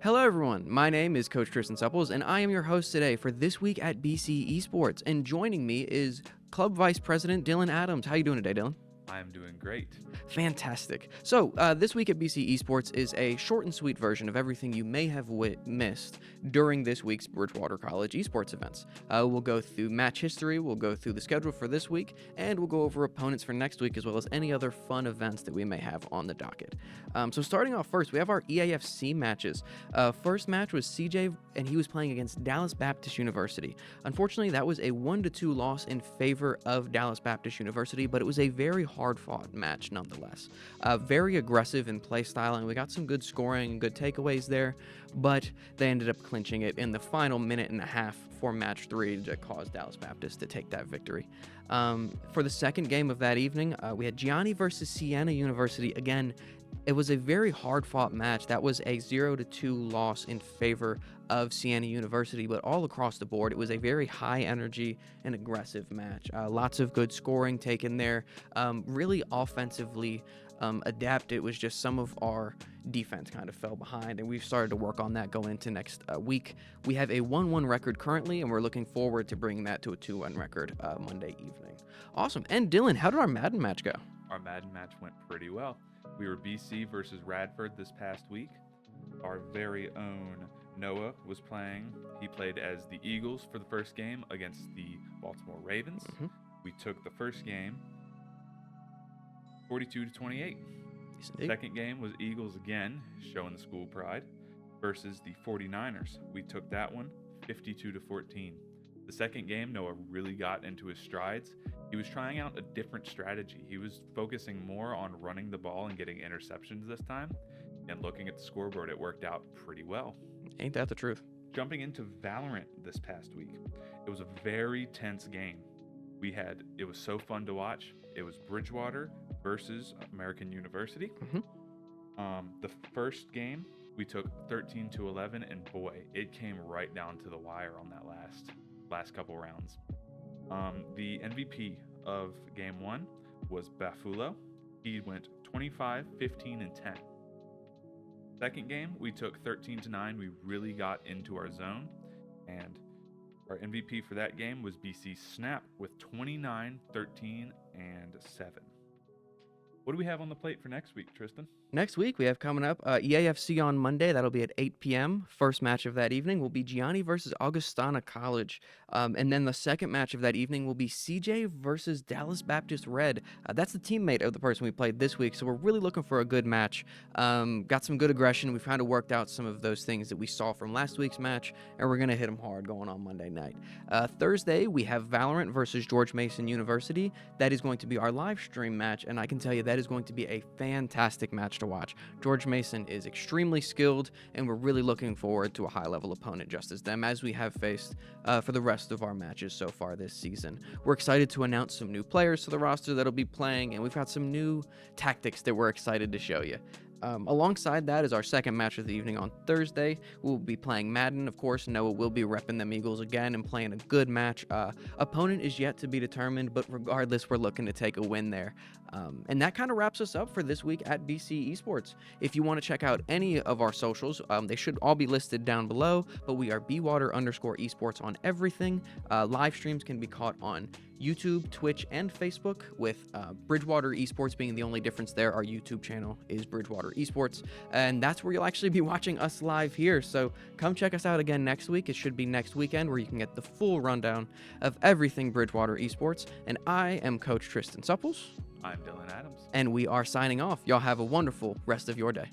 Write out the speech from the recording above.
Hello everyone, my name is Coach Tristan Supples and I am your host today for This Week at BC Esports, and joining me is Club Vice President Dylan Adams. How you doing today, Dylan? I'm doing great. Fantastic. So, This Week at BC Esports is a short and sweet version of everything you may have missed during this week's Bridgewater College esports events. We'll go through match history, we'll go through the schedule for this week, and we'll go over opponents for next week, as well as any other fun events that we may have on the docket. So starting off first, we have our EAFC matches. First match was CJ, and he was playing against Dallas Baptist University. Unfortunately, that was a 1-2 loss in favor of Dallas Baptist University, but it was a very hard-fought match nonetheless. Very aggressive in play style, and we got some good scoring and good takeaways there, but they ended up clinching it in the final minute and a half for match 3 to cause Dallas Baptist to take that victory. For the second game of that evening, we had Gianni versus Siena University. Again, it was a very hard-fought match. That was a 0-2 loss in favor of Siena University, but all across the board, it was a very high-energy and aggressive match. Lots of good scoring taken there. Really offensively adept. It was just some of our defense kind of fell behind, and we've started to work on that going into next week. We have a 1-1 record currently, and we're looking forward to bringing that to a 2-1 record Monday evening. Awesome. And Dylan, how did our Madden match go? Our Madden match went pretty well. We were BC versus Radford this past week. Our very own Noah was playing. He played as the Eagles for the first game against the Baltimore Ravens. We took the first game 42-28. The second game was Eagles again, showing the school pride, versus the 49ers. We took that one 52-14. The second game, Noah really got into his strides. He was trying out a different strategy. He was focusing more on running the ball and getting interceptions this time. And looking at the scoreboard, it worked out pretty well. Ain't that the truth? Jumping into Valorant this past week, it was a very tense game. It was so fun to watch. It was Bridgewater versus American University. The first game, we took 13-11, and boy, it came right down to the wire on that last couple rounds. The MVP of game 1 was Bafulo. He went 25, 15, and 10. Second game, we took 13-9. We really got into our zone, and our MVP for that game was BC Snap with 29, 13, and 7. What do we have on the plate for next week, Tristan? Next week, we have coming up EAFC on Monday. That'll be at 8 p.m. First match of that evening will be Gianni versus Augustana College. And then the second match of that evening will be CJ versus Dallas Baptist Red. That's the teammate of the person we played this week, so we're really looking for a good match. Got some good aggression. We've kind of worked out some of those things that we saw from last week's match, and we're going to hit them hard going on Monday night. Thursday, we have Valorant versus George Mason University. That is going to be our live stream match, and I can tell you that is going to be a fantastic match to watch. George Mason is extremely skilled, and we're really looking forward to a high-level opponent just as them, as we have faced for the rest of our matches so far this season. We're excited to announce some new players to the roster that'll be playing, and we've got some new tactics that we're excited to show you. Alongside that is our second match of the evening on Thursday. We'll be playing Madden, of course. Noah will be repping them Eagles again and playing a good match. Opponent is yet to be determined, but regardless, we're looking to take a win there. And that kind of wraps us up for this week at BC Esports. If you want to check out any of our socials, they should all be listed down below, but we are bwater_esports on everything. Live streams can be caught on YouTube, Twitch, and Facebook, with Bridgewater Esports being the only difference there. Our YouTube channel is Bridgewater Esports, and that's where you'll actually be watching us live here. So come check us out again next week. It should be next weekend, where you can get the full rundown of everything Bridgewater Esports. And I am Coach Tristan Supples. I'm Dylan Adams. And we are signing off. Y'all have a wonderful rest of your day.